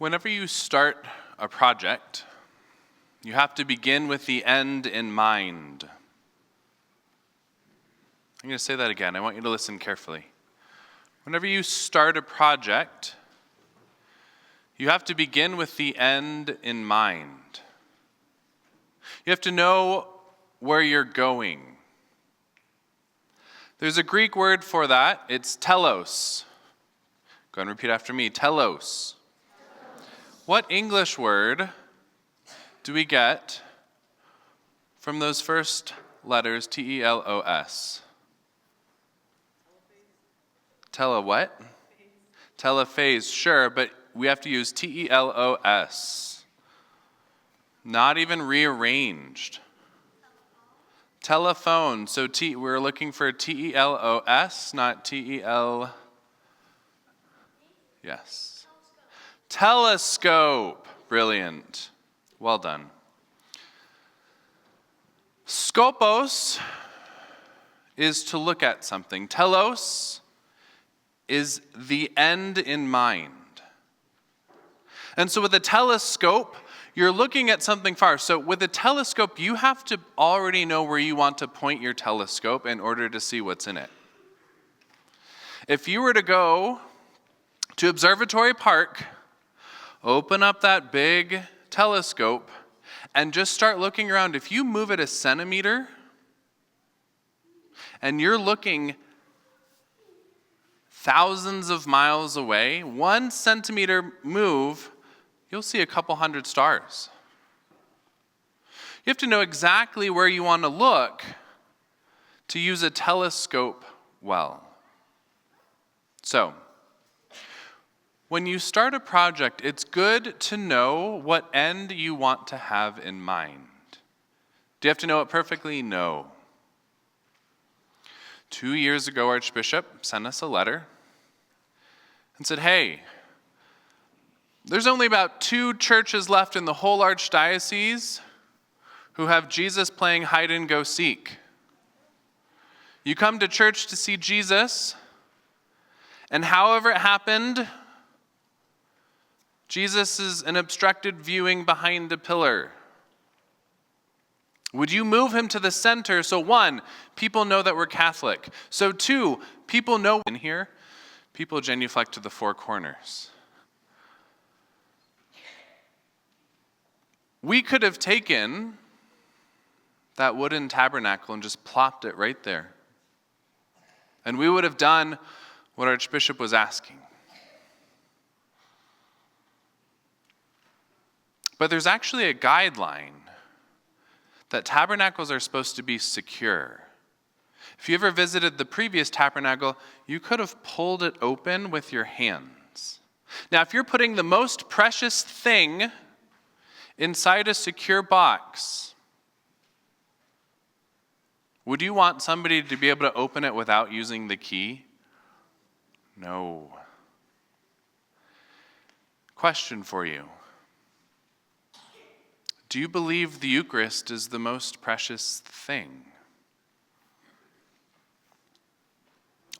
Whenever you start a project, you have to begin with the end in mind. I'm going to say that again. I want you to listen carefully. Whenever you start a project, you have to begin with the end in mind. You have to know where you're going. There's a Greek word for that. It's telos. Go and repeat after me. Telos. What English word do we get from those first letters, T-E-L-O-S? Tele what? Telephase, sure, but we have to use T-E-L-O-S. Not even rearranged. Telephone, so we're looking for T-E-L-O-S, not T-E-L... Yes. Telescope. Brilliant. Well done. Skopos is to look at something. Telos is the end in mind. And so with a telescope, you're looking at something far. So with a telescope, you have to already know where you want to point your telescope in order to see what's in it. If you were to go to Observatory Park, open up that big telescope, and just start looking around. If you move it a centimeter, and you're looking thousands of miles away, 1 centimeter move, you'll see a couple hundred stars. You have to know exactly where you want to look to use a telescope well. So, when you start a project, it's good to know what end you want to have in mind. Do you have to know it perfectly? No. 2 years ago, Archbishop sent us a letter and said, hey, there's only about 2 churches left in the whole archdiocese who have Jesus playing hide and go seek. You come to church to see Jesus, and however it happened, Jesus is an obstructed viewing behind a pillar. Would you move him to the center so 1, people know that we're Catholic. So 2, people know in here, people genuflect to the 4 corners. We could have taken that wooden tabernacle and just plopped it right there. And we would have done what Archbishop was asking. But there's actually a guideline that tabernacles are supposed to be secure. If you ever visited the previous tabernacle, you could have pulled it open with your hands. Now, if you're putting the most precious thing inside a secure box, would you want somebody to be able to open it without using the key? No. Question for you. Do you believe the Eucharist is the most precious thing?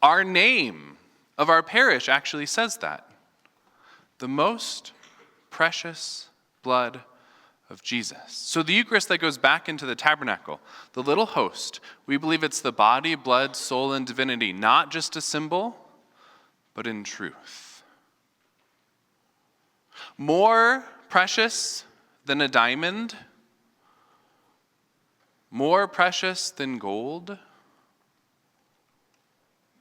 Our name of our parish actually says that. The most precious blood of Jesus. So the Eucharist that goes back into the tabernacle, the little host, we believe it's the body, blood, soul, and divinity, not just a symbol, but in truth. More precious than a diamond, more precious than gold,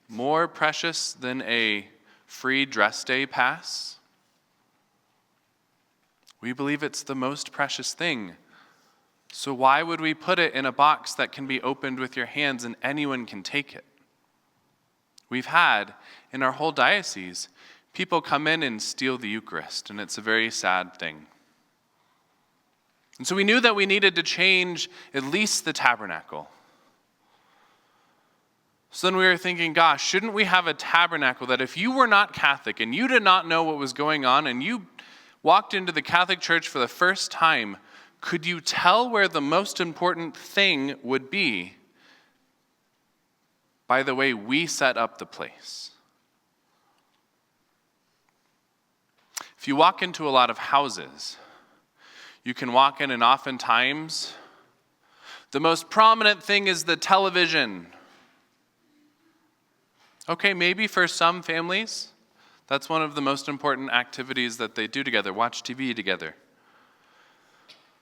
more precious than a free dress day pass. We believe it's the most precious thing. So why would we put it in a box that can be opened with your hands and anyone can take it? We've had, in our whole diocese, people come in and steal the Eucharist, and it's a very sad thing. And so we knew that we needed to change at least the tabernacle. So then we were thinking, gosh, shouldn't we have a tabernacle that if you were not Catholic and you did not know what was going on and you walked into the Catholic Church for the first time, could you tell where the most important thing would be by the way we set up the place? If you walk into a lot of houses, you can walk in and oftentimes the most prominent thing is the television. Okay, maybe for some families, that's one of the most important activities that they do together, watch TV together.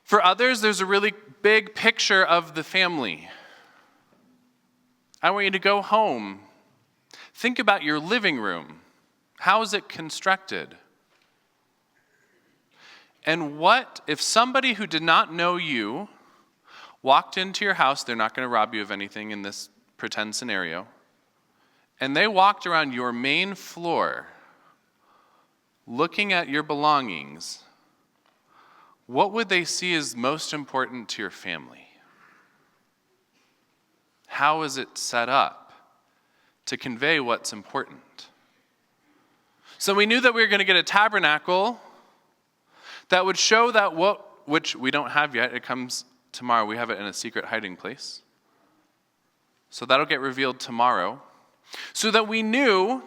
For others, there's a really big picture of the family. I want you to go home. Think about your living room. How is it constructed? And what if somebody who did not know you walked into your house, they're not going to rob you of anything in this pretend scenario, and they walked around your main floor looking at your belongings, what would they see as most important to your family? How is it set up to convey what's important? So we knew that we were going to get a tabernacle that would show that which we don't have yet. It comes tomorrow. We have it in a secret hiding place. So that'll get revealed tomorrow. So that we knew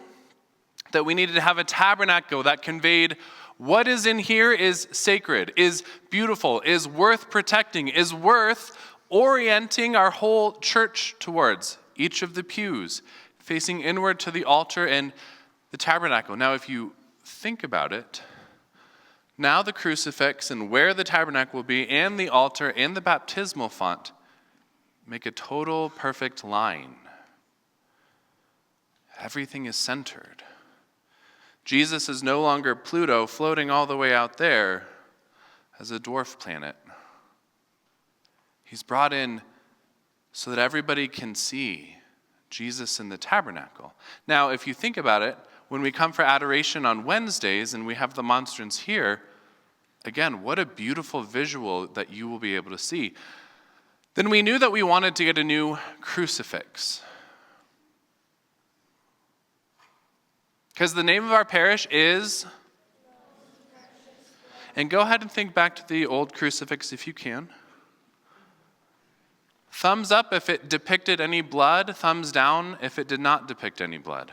that we needed to have a tabernacle that conveyed what is in here is sacred, is beautiful, is worth protecting, is worth orienting our whole church towards. Each of the pews facing inward to the altar and the tabernacle. Now, if you think about it, now the crucifix and where the tabernacle will be and the altar and the baptismal font make a total perfect line. Everything is centered. Jesus is no longer Pluto floating all the way out there as a dwarf planet. He's brought in so that everybody can see Jesus in the tabernacle. Now, if you think about it, when we come for adoration on Wednesdays and we have the monstrance here, again, what a beautiful visual that you will be able to see. Then we knew that we wanted to get a new crucifix. Because the name of our parish is, and go ahead and think back to the old crucifix if you can. Thumbs up if it depicted any blood, thumbs down if it did not depict any blood.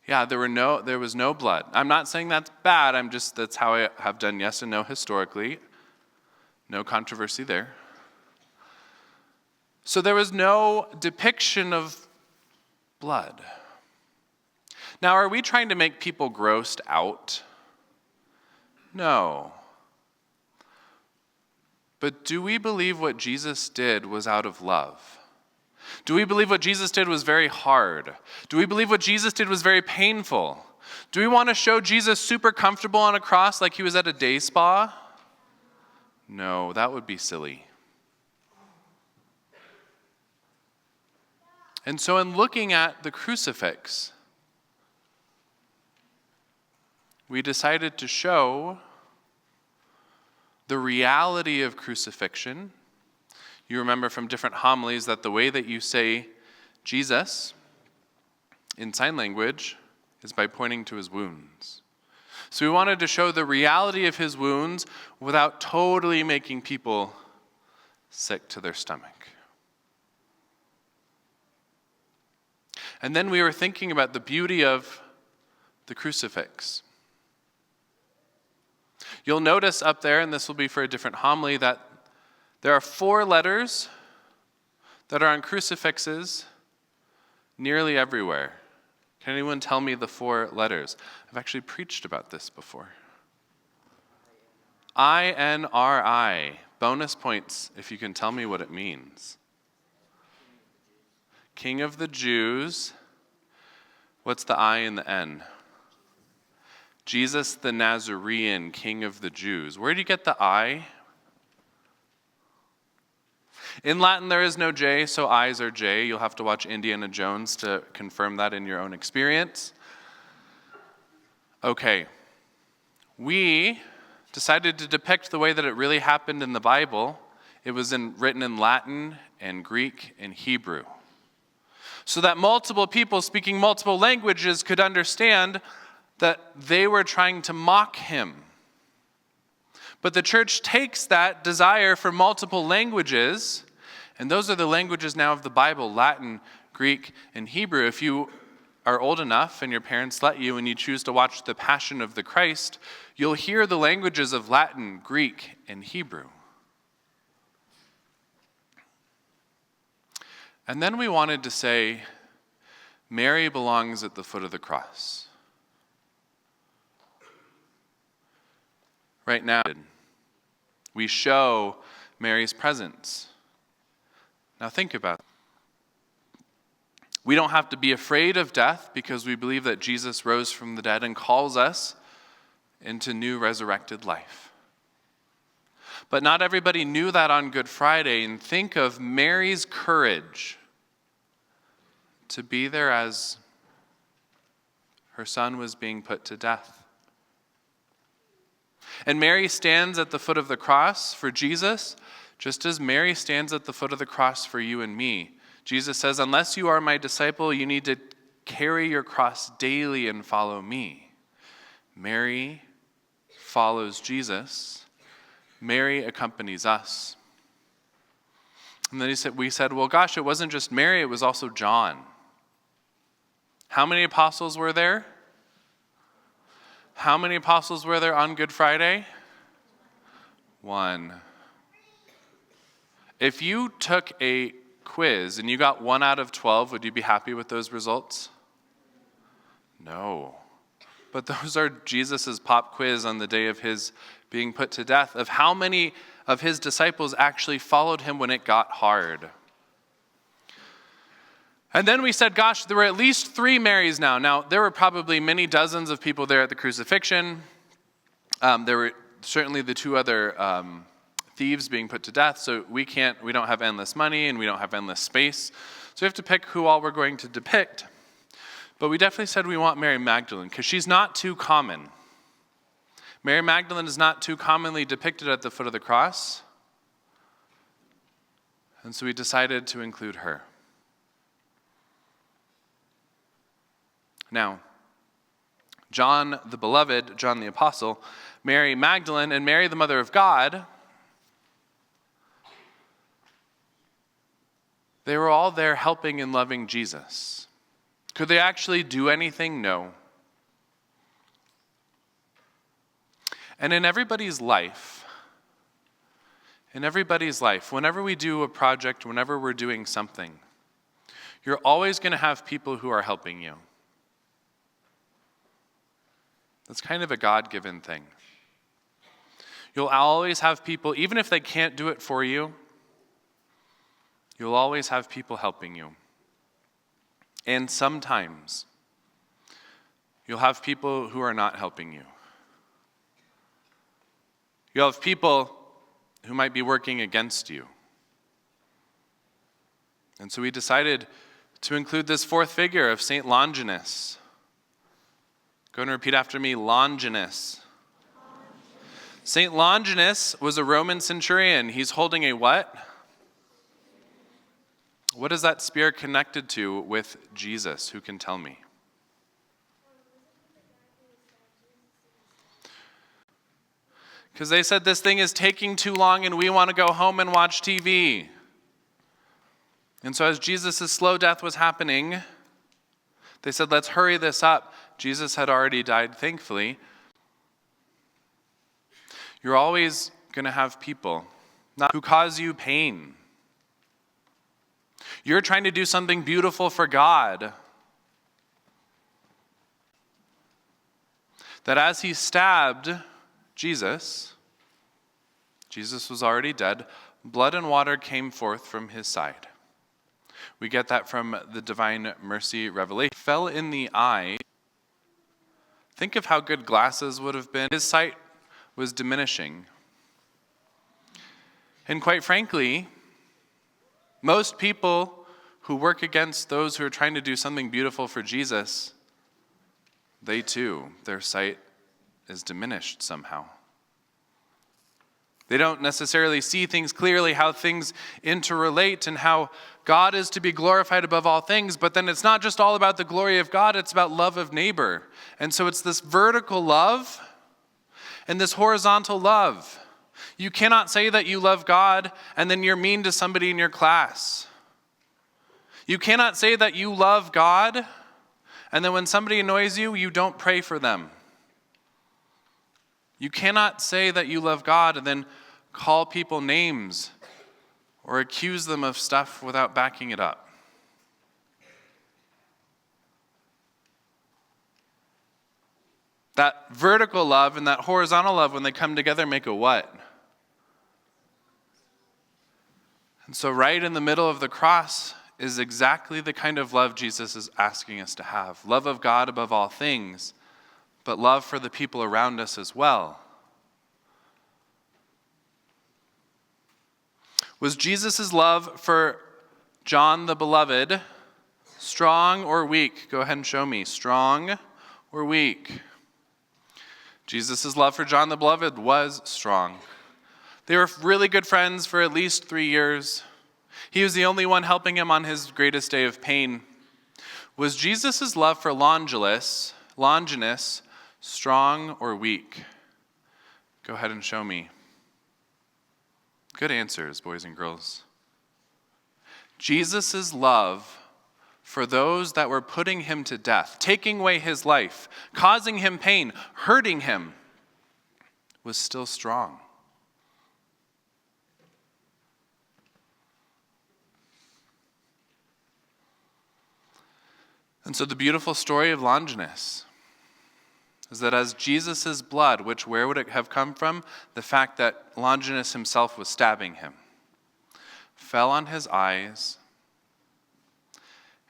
Yeah, there was no blood. I'm not saying that's bad, that's how I have done yes and no historically. No controversy there. So there was no depiction of blood. Now, are we trying to make people grossed out? No. But do we believe what Jesus did was out of love? Do we believe what Jesus did was very hard? Do we believe what Jesus did was very painful? Do we want to show Jesus super comfortable on a cross like he was at a day spa? No, that would be silly. And so in looking at the crucifix, we decided to show the reality of crucifixion. You remember from different homilies that the way that you say Jesus in sign language is by pointing to his wounds. So we wanted to show the reality of his wounds without totally making people sick to their stomach. And then we were thinking about the beauty of the crucifix. You'll notice up there, and this will be for a different homily, that there are 4 letters that are on crucifixes nearly everywhere. Can anyone tell me the 4 letters? I've actually preached about this before. INRI. Bonus points if you can tell me what it means. King of the Jews. What's the I and the N? Jesus the Nazarene, King of the Jews. Where do you get the I? In Latin, there is no J, so I's are J. You'll have to watch Indiana Jones to confirm that in your own experience. Okay. We decided to depict the way that it really happened in the Bible. It was written in Latin and Greek and Hebrew, so that multiple people speaking multiple languages could understand that they were trying to mock him. But the church takes that desire for multiple languages, and those are the languages now of the Bible, Latin, Greek, and Hebrew. If you are old enough and your parents let you and you choose to watch The Passion of the Christ, you'll hear the languages of Latin, Greek, and Hebrew. And then we wanted to say, Mary belongs at the foot of the cross. Right now, we show Mary's presence. Now think about it. We don't have to be afraid of death because we believe that Jesus rose from the dead and calls us into new resurrected life. But not everybody knew that on Good Friday, and think of Mary's courage to be there as her son was being put to death. And Mary stands at the foot of the cross for Jesus, just as Mary stands at the foot of the cross for you and me. Jesus says, unless you are my disciple, you need to carry your cross daily and follow me. Mary follows Jesus. Mary accompanies us. And then we said, well, gosh, it wasn't just Mary, it was also John. How many apostles were there? How many apostles were there on Good Friday? 1. If you took a quiz and you got 1 out of 12, would you be happy with those results? No. But those are Jesus' pop quiz on the day of his being put to death, of how many of his disciples actually followed him when it got hard. And then we said, gosh, there were at least 3 Marys now. Now, there were probably many dozens of people there at the crucifixion. There were certainly the 2 other thieves being put to death, so we don't have endless money and we don't have endless space. So we have to pick who all we're going to depict. But we definitely said we want Mary Magdalene because she's not too common. Mary Magdalene is not too commonly depicted at the foot of the cross. And so we decided to include her. Now, John the Beloved, John the Apostle, Mary Magdalene, and Mary the Mother of God, they were all there helping and loving Jesus. Could they actually do anything? No. And in everybody's life, whenever we do a project, whenever we're doing something, you're always going to have people who are helping you. That's kind of a God-given thing. You'll always have people, even if they can't do it for you, you'll always have people helping you. And sometimes you'll have people who are not helping you. You'll have people who might be working against you. And so we decided to include this 4th figure of St. Longinus. Go and repeat after me, Longinus. St. Longinus was a Roman centurion. He's holding a what? What is that spear connected to with Jesus? Who can tell me? Because they said this thing is taking too long and we want to go home and watch TV. And so as Jesus' slow death was happening, they said, let's hurry this up. Jesus had already died, thankfully. You're always going to have people who cause you pain. You're trying to do something beautiful for God. That as he stabbed Jesus was already dead. Blood and water came forth from his side. We get that from the Divine Mercy Revelation. Fell in the eye. Think of how good glasses would have been. His sight was diminishing. And quite frankly, most people who work against those who are trying to do something beautiful for Jesus, they too, their sight is diminished somehow. They don't necessarily see things clearly, how things interrelate and how God is to be glorified above all things, but then it's not just all about the glory of God, it's about love of neighbor. And so it's this vertical love and this horizontal love. You cannot say that you love God and then you're mean to somebody in your class. You cannot say that you love God And then when somebody annoys you, you don't pray for them. You cannot say that you love God and then call people names or accuse them of stuff without backing it up. That vertical love and that horizontal love, when they come together, make a what? And so right in the middle of the cross is exactly the kind of love Jesus is asking us to have. Love of God above all things, but love for the people around us as well. Was Jesus' love for John the Beloved strong or weak? Go ahead and show me. Strong or weak? Jesus' love for John the Beloved was strong. They were really good friends for at least 3 years. He was the only one helping him on his greatest day of pain. Was Jesus' love for Longinus strong or weak? Go ahead and show me. Good answers, boys and girls. Jesus' love for those that were putting him to death, taking away his life, causing him pain, hurting him, was still strong. And so the beautiful story of Longinus is that as Jesus' blood, which where would it have come from? The fact that Longinus himself was stabbing him, fell on his eyes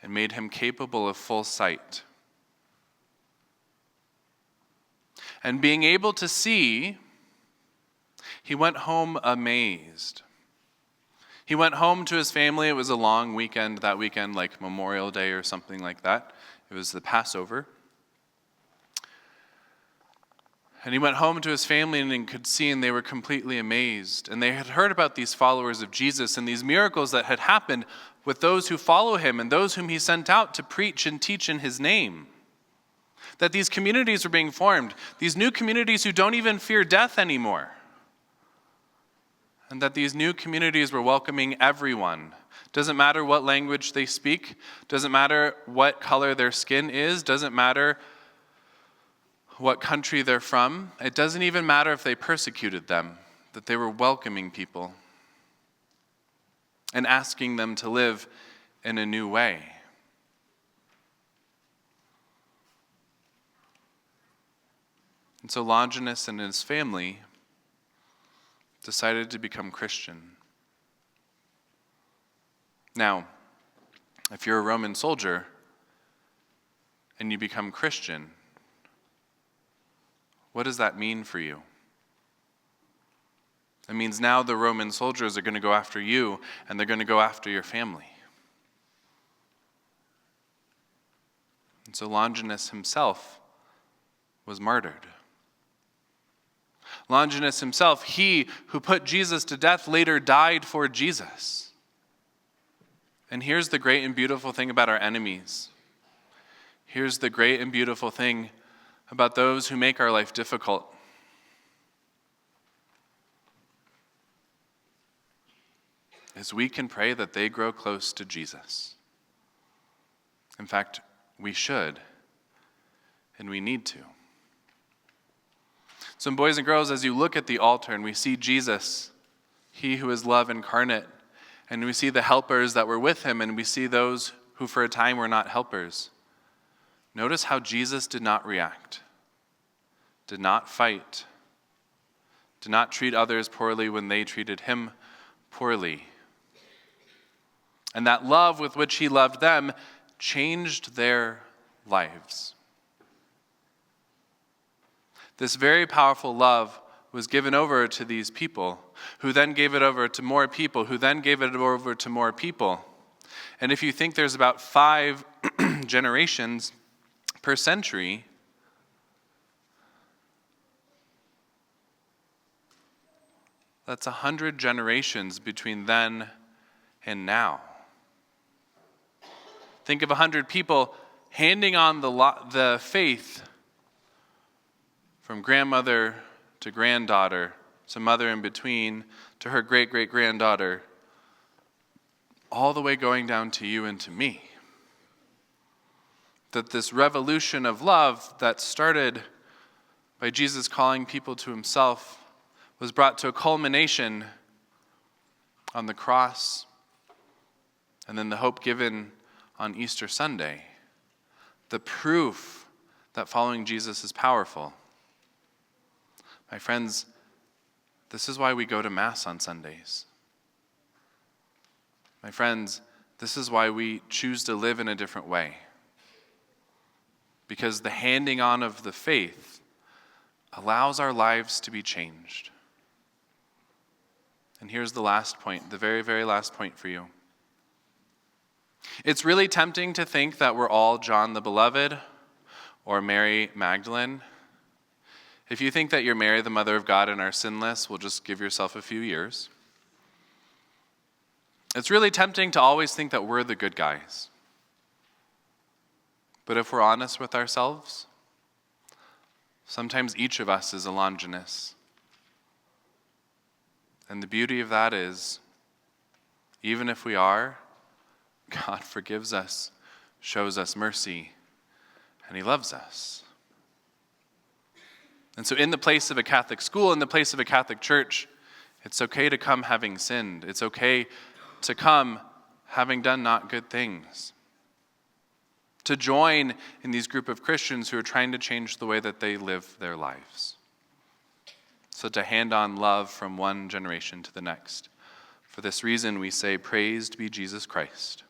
and made him capable of full sight. And being able to see, he went home amazed. He went home to his family. It was a long weekend, that weekend, like Memorial Day or something like that. It was the Passover. And he went home to his family and could see, and they were completely amazed. And they had heard about these followers of Jesus and these miracles that had happened with those who follow him and those whom he sent out to preach and teach in his name. That these communities were being formed, these new communities who don't even fear death anymore. And that these new communities were welcoming everyone. Doesn't matter what language they speak, doesn't matter what color their skin is, doesn't matter what country they're from. It doesn't even matter if they persecuted them, that they were welcoming people and asking them to live in a new way. And so Longinus and his family decided to become Christian. Now, if you're a Roman soldier and you become Christian, what does that mean for you? It means now the Roman soldiers are going to go after you, and they're going to go after your family. And so Longinus himself was martyred. Longinus himself, he who put Jesus to death, later died for Jesus. And here's the great and beautiful thing about our enemies. Here's the great and beautiful thing about those who make our life difficult. Is we can pray that they grow close to Jesus. In fact, we should, and we need to. So, boys and girls, as you look at the altar and we see Jesus, he who is love incarnate, and we see the helpers that were with him, and we see those who for a time were not helpers, notice how Jesus did not react, did not fight, did not treat others poorly when they treated him poorly. And that love with which he loved them changed their lives. This very powerful love was given over to these people, who then gave it over to more people, who then gave it over to more people. And if you think there's about 5 generations per century, that's 100 generations between then and now. Think of 100 people handing on the faith from grandmother to granddaughter, to mother in between, to her great-great-granddaughter, all the way going down to you and to me. that this revolution of love that started by Jesus calling people to himself was brought to a culmination on the cross, and then the hope given on Easter Sunday. The proof that following Jesus is powerful. My friends, this is why we go to Mass on Sundays. My friends, this is why we choose to live in a different way. Because the handing on of the faith allows our lives to be changed. And here's the last point, the very, very last point for you. It's really tempting to think that we're all John the Beloved or Mary Magdalene. If you think that you're Mary, the Mother of God, and are sinless, well, just give yourself a few years. It's really tempting to always think that we're the good guys. But if we're honest with ourselves, sometimes each of us is a Longinus. And the beauty of that is, even if we are, God forgives us, shows us mercy, and he loves us. And so in the place of a Catholic school, in the place of a Catholic church, it's okay to come having sinned. It's okay to come having done not good things. To join in these group of Christians who are trying to change the way that they live their lives. So to hand on love from one generation to the next. For this reason we say, praised be Jesus Christ.